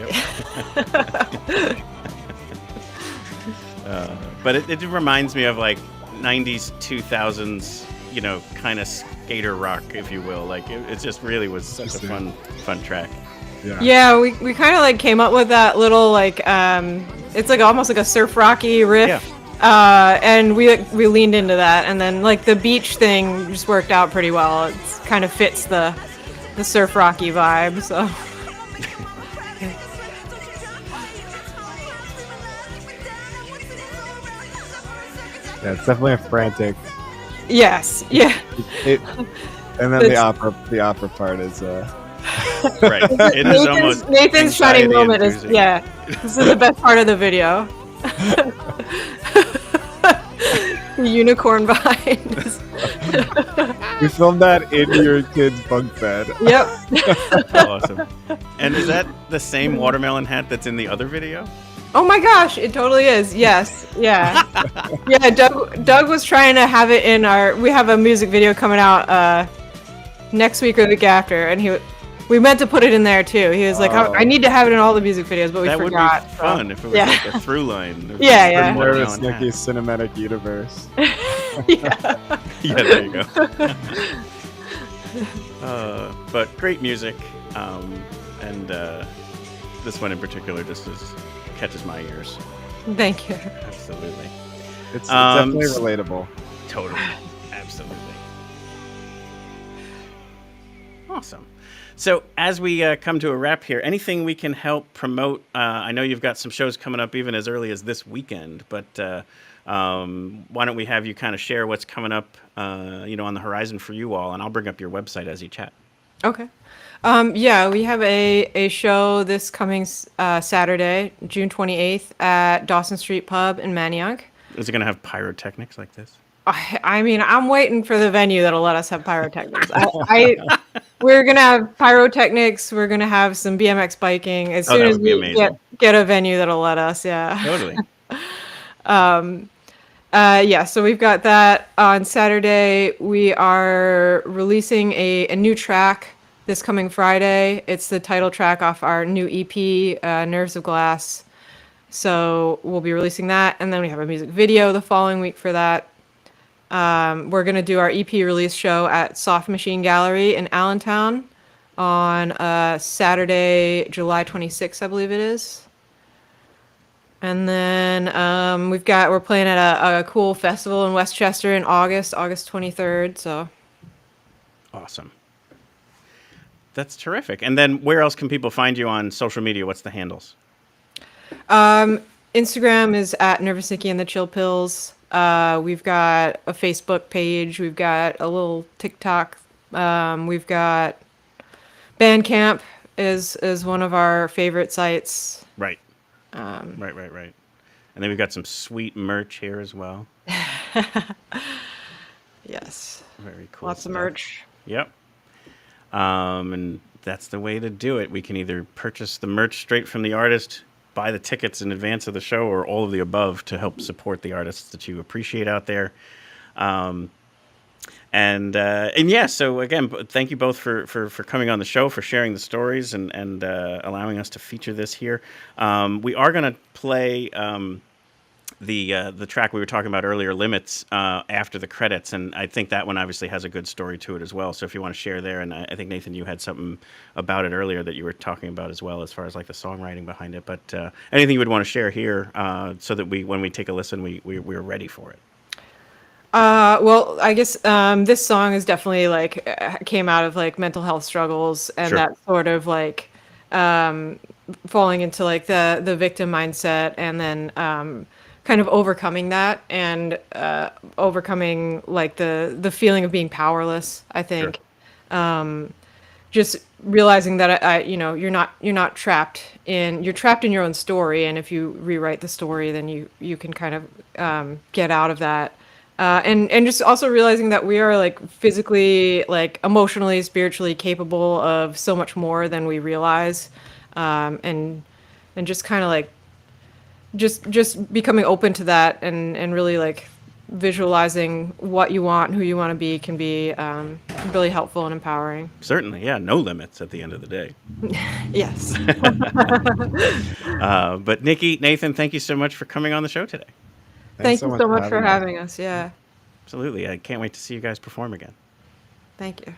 But it reminds me of, like, 90s, 2000s, kind of skater rock, if you will. Like, it just really was such a fun track. Yeah, we kind of, like, came up with that little, like, it's, like, almost like a surf rocky riff. Yeah. And we leaned into that. And then, like, the beach thing just worked out pretty well. It kind of fits the surf rocky vibe, so. Yeah, it's definitely a frantic. Yes, yeah. And then the opera part is right. It is almost Nathan's shining moment is this is the best part of the video. The unicorn behind us. We filmed that in your kid's bunk bed. Yep. Awesome. And is that the same watermelon hat that's in the other video? Oh my gosh, it totally is. Yes. Yeah. Yeah, Doug was trying to have it in we have a music video coming out next week or the week after, and we meant to put it in there too. He was like, I need to have it in all the music videos, but we forgot. That would be fun if it was like a through line. Yeah. Nervous Nikki's cinematic universe. Yeah. Yeah, there you go. But great music, and this one in particular just catches my ears. Thank you. Absolutely. It's definitely relatable. Totally. Absolutely. Awesome. So as we come to a wrap here, anything we can help promote? I know you've got some shows coming up even as early as this weekend, but why don't we have you kind of share what's coming up, on the horizon for you all, and I'll bring up your website as you chat. Okay. Yeah, we have a show this coming Saturday, June 28th at Dawson Street Pub in Manayunk. Is it going to have pyrotechnics like this? I mean, I'm waiting for the venue that'll let us have pyrotechnics. We're going to have pyrotechnics. We're going to have some BMX biking as soon as we get a venue that'll let us. Yeah. Totally. Yeah, so we've got that on Saturday. We are releasing a new track this coming Friday. It's the title track off our new EP, Nerves of Glass. So we'll be releasing that, and then we have a music video the following week for that. We're going to do our EP release show at Soft Machine Gallery in Allentown on Saturday, July 26th, I believe it is. And then we're playing at a cool festival in Westchester in August 23rd. So awesome. That's terrific. And then where else can people find you on social media? What's the handles? Instagram is at Nervous Nikki and the Chill Pills. We've got a Facebook page. We've got a little TikTok. We've got Bandcamp is one of our favorite sites. Right. Right. And then we've got some sweet merch here as well. Yes. Very cool. Lots of merch. Yep. And that's the way to do it. We can either purchase the merch straight from the artist, buy the tickets in advance of the show, or all of the above to help support the artists that you appreciate out there. And yeah, so again, thank you both for coming on the show, for sharing the stories and allowing us to feature this here. We are going to play the track we were talking about earlier, Limits, after the credits, and I think that one obviously has a good story to it as well. So if you want to share there, and I think Nathan, you had something about it earlier that you were talking about as well, as far as like the songwriting behind it. But anything you would want to share here, so that when we take a listen, we're ready for it. Well, I guess this song is definitely like came out of like mental health struggles and Sure. that sort of like falling into like the victim mindset, and then kind of overcoming that and overcoming like the feeling of being powerless. I think just realizing that you're not trapped in your own story, and if you rewrite the story, then you can kind of get out of that. And just also realizing that we are like physically, like emotionally, spiritually capable of so much more than we realize, and just kind of like just becoming open to that, and really like visualizing what you want and who you want to be can be really helpful and empowering. Certainly, yeah, no limits at the end of the day. Yes. But Nikki, Nathan, thank you so much for coming on the show today. Thank you so much for having us. Yeah. Absolutely. I can't wait to see you guys perform again. Thank you.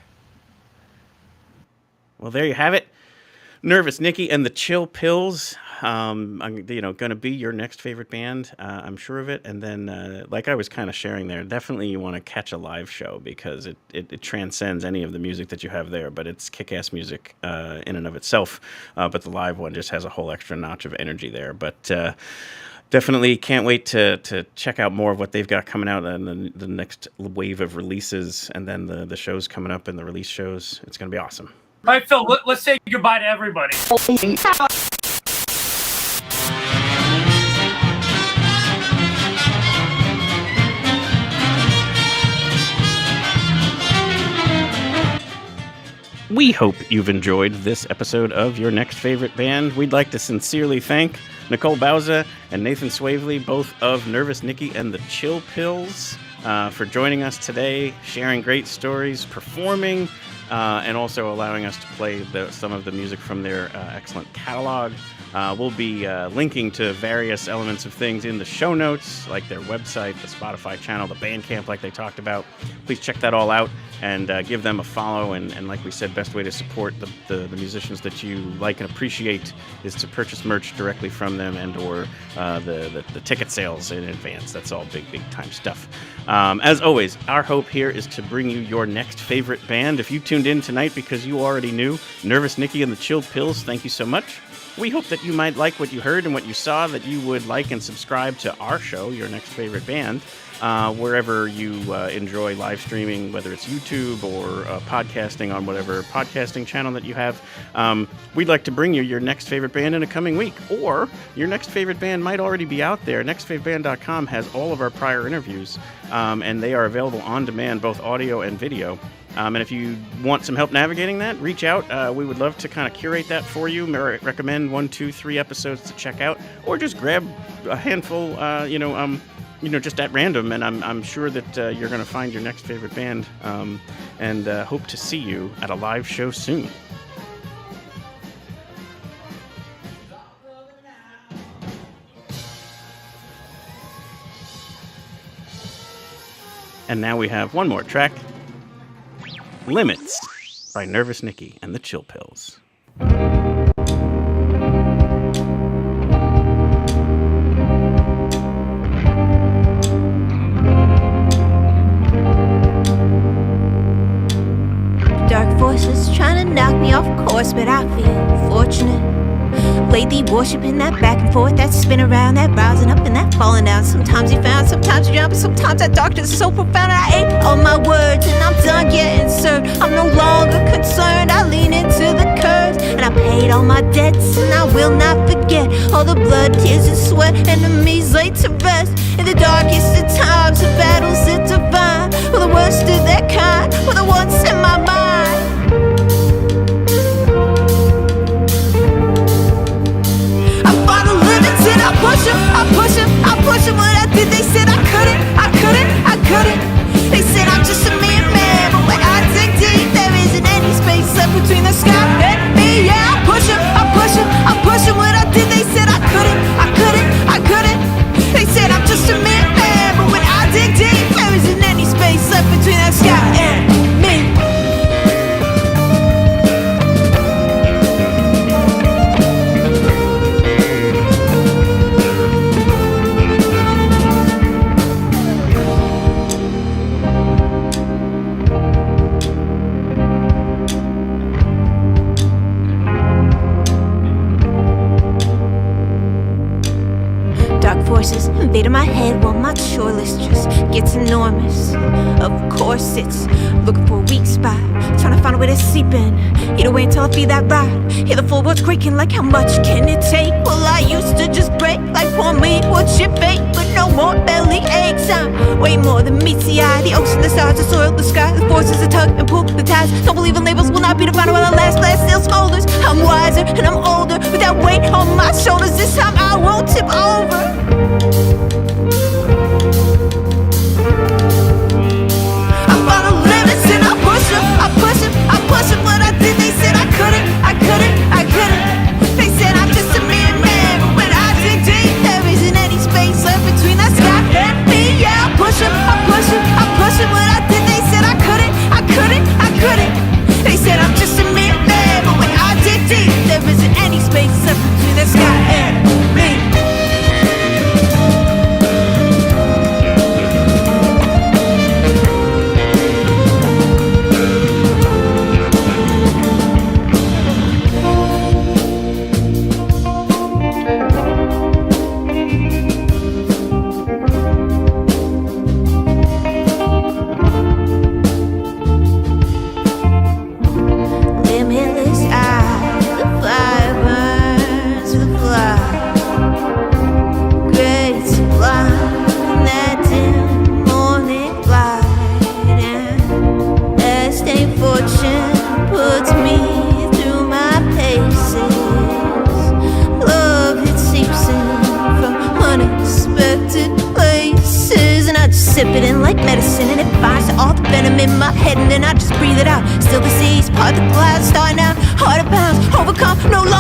Well, there you have it. Nervous Nikki and the Chill Pills. I'm going to be your next favorite band. I'm sure of it. And then, like I was kind of sharing there, definitely you want to catch a live show, because it transcends any of the music that you have there. But it's kick-ass music in and of itself. But the live one just has a whole extra notch of energy there. But definitely can't wait to check out more of what they've got coming out and the next wave of releases, and then the shows coming up and the release shows. It's going to be awesome. All right, Phil, let's say goodbye to everybody. We hope you've enjoyed this episode of Your Next Favorite Band. We'd like to sincerely thank Nicole Bauza and Nathan Swavely, both of Nervous Nikki and the Chill Pills, for joining us today, sharing great stories, performing, and also allowing us to play some of the music from their excellent catalog. We'll be linking to various elements of things in the show notes, like their website, the Spotify channel, the Bandcamp, like they talked about. Please check that all out and give them a follow. And like we said, best way to support the musicians that you like and appreciate is to purchase merch directly from them and or the ticket sales in advance. That's all big time stuff. As always, our hope here is to bring you your next favorite band. If you tuned in tonight because you already knew, Nervous Nikki and the Chilled Pills, thank you so much. We hope that you might like what you heard and what you saw, that you would like and subscribe to our show, Your Next Favorite Band, wherever you enjoy live streaming, whether it's YouTube or podcasting on whatever podcasting channel that you have. We'd like to bring you your next favorite band in a coming week, or your next favorite band might already be out there. NextFaveBand.com has all of our prior interviews, and they are available on demand, both audio and video. And if you want some help navigating that, reach out. We would love to kind of curate that for you, recommend 1, 2, 3 episodes to check out, or just grab a handful, just at random. And I'm sure that you're going to find your next favorite band, and hope to see you at a live show soon. And now we have one more track. Limits by Nervous Nikki and the Chill Pills. Dark voices trying to knock me off course, but I feel fortunate. Lately worshiping that back and forth, that spin around, that rising up and that falling down. Sometimes you found, sometimes you jump, sometimes that darkness is so profound. I ate all my words and I'm done getting served. I'm no longer concerned, I lean into the curves. And I paid all my debts and I will not forget all the blood, tears and sweat, enemies laid to rest. In the darkest of times, the battles that divine were the worst of their kind, were the ones in my mind. I push him, what I did, they said I couldn't. They said I'm just a mere man, but when I dig deep, there isn't any space left between the sky and me. Yeah, I push him, what I did, they said I couldn't. They said I'm just a mere man, but when I dig deep, there isn't any space left between the sky and me. Voices invading my head while my chore list just gets enormous. Of course it's looking for a weak spot, trying to find a way to sleep in. Either way until I feel that ride. Hear the floorboards creaking like how much can it take? Well, I used to just break like poor meat would chip bait, but no more belly aches. I'm way more than meets the eye. The ocean, the stars, the soil, the sky, the forces that tug and pull the tides. Don't believe in labels, will not be defined while the last still smolders. I'm wiser and I'm older, with that weight on my shoulders. This time I won't tip over. I push him, what I did, they said I couldn't. They said I'm just a mere man, but when I dig deep, there isn't any space left between the sky and me. Yeah, I push him, what I did, they said I couldn't. They said I'm just a mere man, but when I dig deep, there isn't any space left between the sky and me. Sip it in like medicine, and it binds to all the venom in my head, and then I just breathe it out. Still the seas, part the clouds, starting out, heart of pounds, overcome, no longer